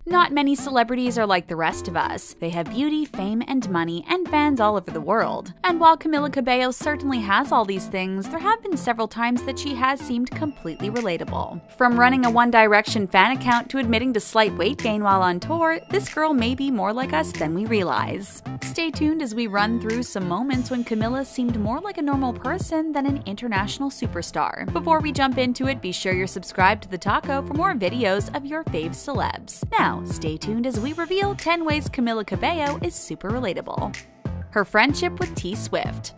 Not many celebrities are like the rest of us. They have beauty, fame, and money, and fans all over the world. And while Camila Cabello certainly has all these things, there have been several times that she has seemed completely relatable. From running a One Direction fan account to admitting to slight weight gain while on tour, this girl may be more like us than we realize. Stay tuned as we run through some moments when Camila seemed more like a normal person than an international superstar. Before we jump into it, be sure you're subscribed to the Taco for more videos of your fave celebs. Now, stay tuned as we reveal 10 ways Camila Cabello is super relatable. Her friendship with T Swift.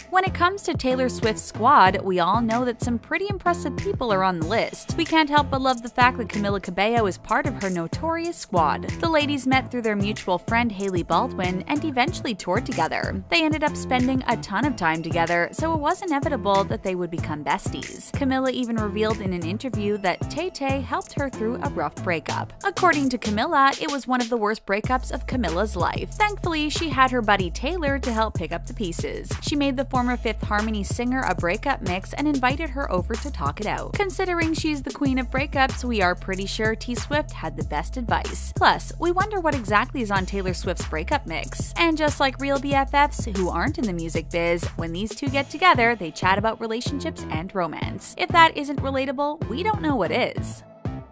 When it comes to Taylor Swift's squad, we all know that some pretty impressive people are on the list. We can't help but love the fact that Camila Cabello is part of her notorious squad. The ladies met through their mutual friend Hailey Baldwin and eventually toured together. They ended up spending a ton of time together, so it was inevitable that they would become besties. Camila even revealed in an interview that Tay-Tay helped her through a rough breakup. According to Camila, it was one of the worst breakups of Camila's life. Thankfully, she had her buddy Taylor to help pick up the pieces. She made the former Fifth Harmony singer a breakup mix and invited her over to talk it out. Considering she's the queen of breakups, we are pretty sure T Swift had the best advice. Plus, we wonder what exactly is on Taylor Swift's breakup mix. And just like real BFFs who aren't in the music biz, when these two get together, they chat about relationships and romance. If that isn't relatable, we don't know what is.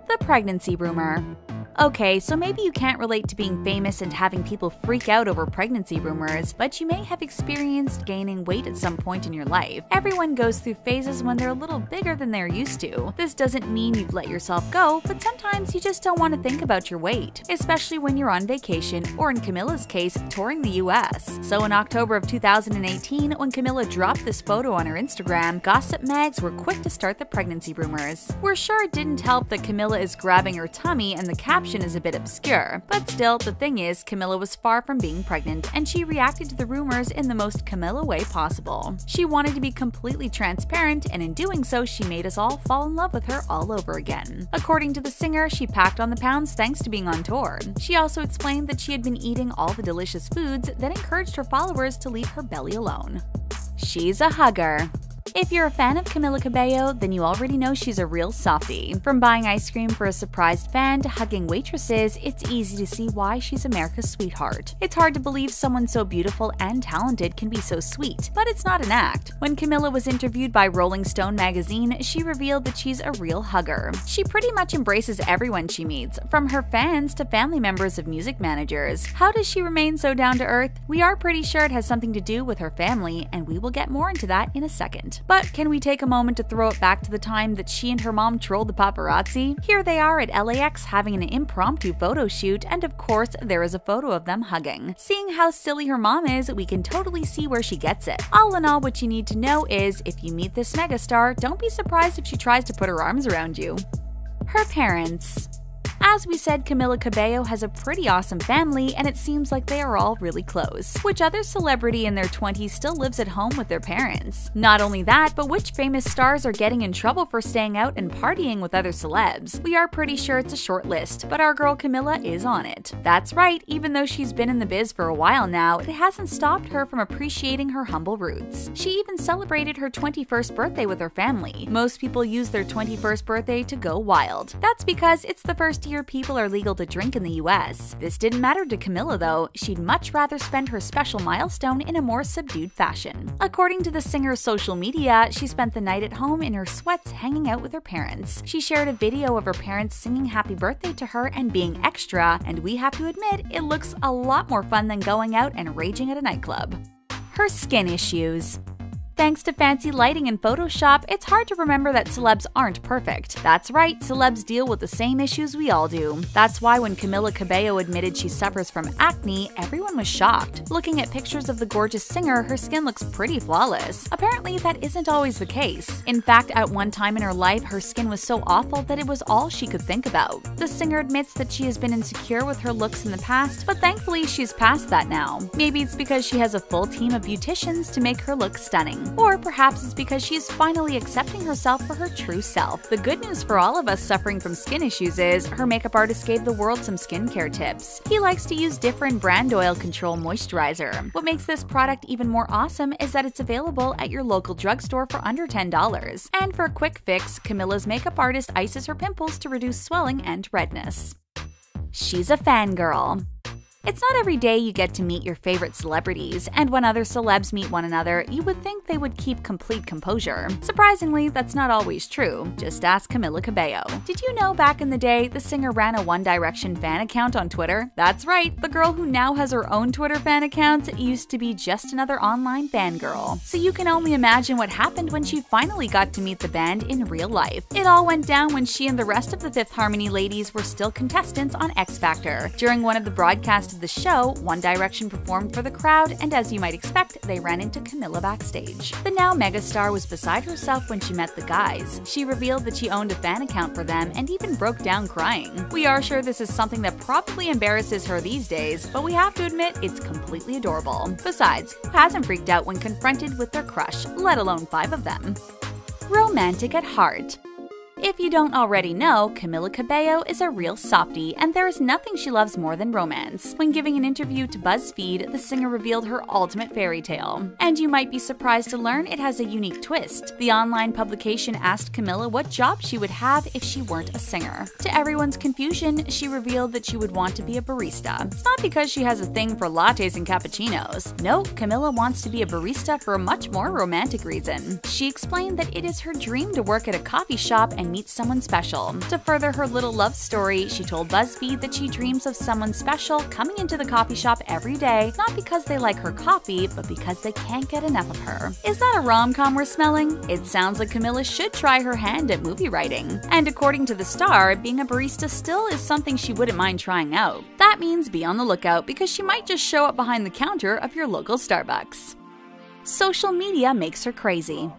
The pregnancy rumor. Okay, so maybe you can't relate to being famous and having people freak out over pregnancy rumors, but you may have experienced gaining weight at some point in your life. Everyone goes through phases when they're a little bigger than they're used to. This doesn't mean you've let yourself go, but sometimes you just don't want to think about your weight, especially when you're on vacation or, in Camila's case, touring the US. So in October of 2018, when Camila dropped this photo on her Instagram, gossip mags were quick to start the pregnancy rumors. We're sure it didn't help that Camila is grabbing her tummy and the caption is a bit obscure, but still, the thing is, Camila was far from being pregnant, and she reacted to the rumors in the most Camila way possible. She wanted to be completely transparent, and in doing so, she made us all fall in love with her all over again. According to the singer, she packed on the pounds thanks to being on tour. She also explained that she had been eating all the delicious foods that encouraged her followers to leave her belly alone. She's a hugger. If you're a fan of Camila Cabello, then you already know she's a real softie. From buying ice cream for a surprised fan to hugging waitresses, it's easy to see why she's America's sweetheart. It's hard to believe someone so beautiful and talented can be so sweet, but it's not an act. When Camila was interviewed by Rolling Stone magazine, she revealed that she's a real hugger. She pretty much embraces everyone she meets, from her fans to family members of music managers. How does she remain so down to earth? We are pretty sure it has something to do with her family, and we will get more into that in a second. But can we take a moment to throw it back to the time that she and her mom trolled the paparazzi? Here they are at LAX having an impromptu photo shoot, and of course, there is a photo of them hugging. Seeing how silly her mom is, we can totally see where she gets it. All in all, what you need to know is, if you meet this megastar, don't be surprised if she tries to put her arms around you. Her parents. As we said, Camila Cabello has a pretty awesome family, and it seems like they are all really close. Which other celebrity in their 20s still lives at home with their parents? Not only that, but which famous stars are getting in trouble for staying out and partying with other celebs? We are pretty sure it's a short list, but our girl Camila is on it. That's right, even though she's been in the biz for a while now, it hasn't stopped her from appreciating her humble roots. She even celebrated her 21st birthday with her family. Most people use their 21st birthday to go wild. That's because it's the first year people are legal to drink in the US. This didn't matter to Camila though. She'd much rather spend her special milestone in a more subdued fashion. According to the singer's social media, she spent the night at home in her sweats hanging out with her parents. She shared a video of her parents singing happy birthday to her and being extra, and we have to admit, it looks a lot more fun than going out and raging at a nightclub. Her skin issues. Thanks to fancy lighting and Photoshop, it's hard to remember that celebs aren't perfect. That's right, celebs deal with the same issues we all do. That's why when Camila Cabello admitted she suffers from acne, everyone was shocked. Looking at pictures of the gorgeous singer, her skin looks pretty flawless. Apparently, that isn't always the case. In fact, at one time in her life, her skin was so awful that it was all she could think about. The singer admits that she has been insecure with her looks in the past, but thankfully she's past that now. Maybe it's because she has a full team of beauticians to make her look stunning. Or perhaps it's because she's finally accepting herself for her true self. The good news for all of us suffering from skin issues is her makeup artist gave the world some skincare tips. He likes to use different brand oil control moisturizer. What makes this product even more awesome is that it's available at your local drugstore for under $10. And for a quick fix, Camila's makeup artist ices her pimples to reduce swelling and redness. She's a fangirl. It's not every day you get to meet your favorite celebrities, and when other celebs meet one another, you would think they would keep complete composure. Surprisingly, that's not always true. Just ask Camila Cabello. Did you know back in the day, the singer ran a One Direction fan account on Twitter? That's right, the girl who now has her own Twitter fan account used to be just another online fangirl. So you can only imagine what happened when she finally got to meet the band in real life. It all went down when she and the rest of the Fifth Harmony ladies were still contestants on X Factor. During one of the broadcasts of the show, One Direction performed for the crowd, and as you might expect, they ran into Camila backstage. The now megastar was beside herself when she met the guys. She revealed that she owned a fan account for them and even broke down crying. We are sure this is something that probably embarrasses her these days, but we have to admit it's completely adorable. Besides, who hasn't freaked out when confronted with their crush, let alone 5 of them? Romantic at heart. If you don't already know, Camila Cabello is a real softie, and there is nothing she loves more than romance. When giving an interview to BuzzFeed, the singer revealed her ultimate fairy tale. And you might be surprised to learn it has a unique twist. The online publication asked Camila what job she would have if she weren't a singer. To everyone's confusion, she revealed that she would want to be a barista. It's not because she has a thing for lattes and cappuccinos. No, Camila wants to be a barista for a much more romantic reason. She explained that it is her dream to work at a coffee shop and meet someone special. To further her little love story, she told BuzzFeed that she dreams of someone special coming into the coffee shop every day, not because they like her coffee, but because they can't get enough of her. Is that a rom-com we're smelling? It sounds like Camila should try her hand at movie writing. And according to the Star, being a barista still is something she wouldn't mind trying out. That means be on the lookout because she might just show up behind the counter of your local Starbucks. Social media makes her crazy.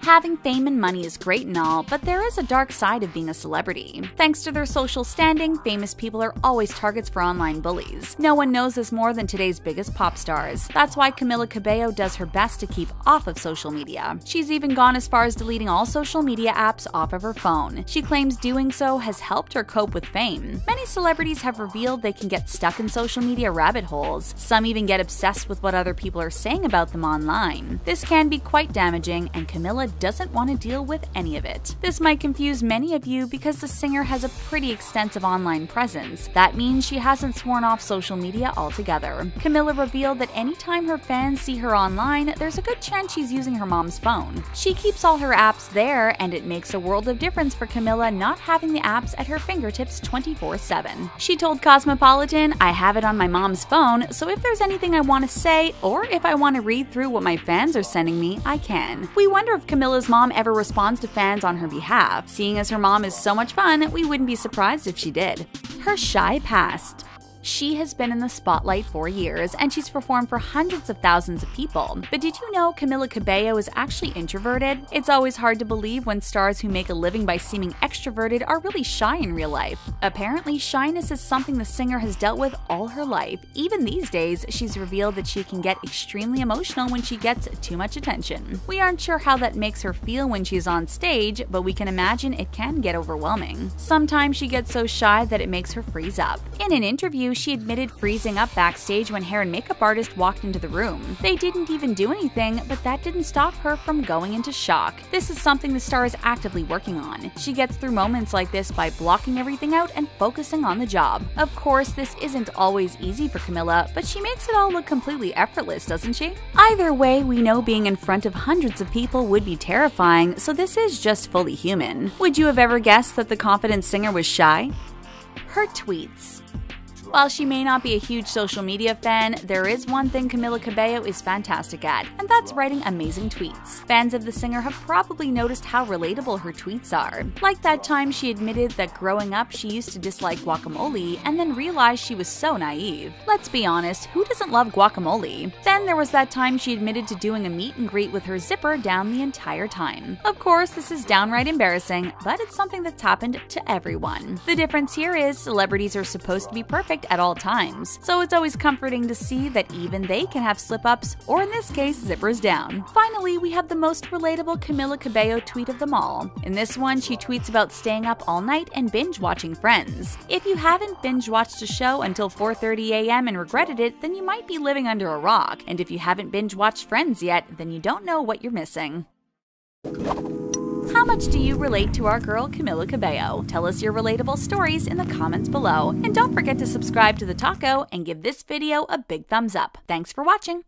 Having fame and money is great and all, but there is a dark side of being a celebrity. Thanks to their social standing, famous people are always targets for online bullies. No one knows this more than today's biggest pop stars. That's why Camila Cabello does her best to keep off of social media. She's even gone as far as deleting all social media apps off of her phone. She claims doing so has helped her cope with fame. Many celebrities have revealed they can get stuck in social media rabbit holes. Some even get obsessed with what other people are saying about them online. This can be quite damaging, and Camila doesn't want to deal with any of it. This might confuse many of you because the singer has a pretty extensive online presence. That means she hasn't sworn off social media altogether. Camila revealed that anytime her fans see her online, there's a good chance she's using her mom's phone. She keeps all her apps there, and it makes a world of difference for Camila not having the apps at her fingertips 24/7. She told Cosmopolitan, "I have it on my mom's phone, so if there's anything I want to say, or if I want to read through what my fans are sending me, I can." We wonder if Camila's mom ever responds to fans on her behalf. Seeing as her mom is so much fun, we wouldn't be surprised if she did. Her shy past. She has been in the spotlight for years, and she's performed for hundreds of thousands of people. But did you know Camila Cabello is actually introverted? It's always hard to believe when stars who make a living by seeming extroverted are really shy in real life. Apparently, shyness is something the singer has dealt with all her life. Even these days, she's revealed that she can get extremely emotional when she gets too much attention. We aren't sure how that makes her feel when she's on stage, but we can imagine it can get overwhelming. Sometimes she gets so shy that it makes her freeze up. In an interview, she admitted freezing up backstage when hair and makeup artist walked into the room. They didn't even do anything, but that didn't stop her from going into shock. This is something the star is actively working on. She gets through moments like this by blocking everything out and focusing on the job. Of course, this isn't always easy for Camila, but she makes it all look completely effortless, doesn't she? Either way, we know being in front of hundreds of people would be terrifying, so this is just fully human. Would you have ever guessed that the confident singer was shy? Her tweets. While she may not be a huge social media fan, there is one thing Camila Cabello is fantastic at, and that's writing amazing tweets. Fans of the singer have probably noticed how relatable her tweets are. Like that time she admitted that growing up she used to dislike guacamole and then realized she was so naive. Let's be honest, who doesn't love guacamole? Then there was that time she admitted to doing a meet and greet with her zipper down the entire time. Of course, this is downright embarrassing, but it's something that's happened to everyone. The difference here is celebrities are supposed to be perfect, perfect at all times, so it's always comforting to see that even they can have slip-ups, or in this case, zippers down. Finally, we have the most relatable Camila Cabello tweet of them all. In this one, she tweets about staying up all night and binge-watching Friends. If you haven't binge-watched a show until 4:30 a.m. and regretted it, then you might be living under a rock, and if you haven't binge-watched Friends yet, then you don't know what you're missing. How much do you relate to our girl Camila Cabello? Tell us your relatable stories in the comments below, and don't forget to subscribe to The Taco and give this video a big thumbs up. Thanks for watching!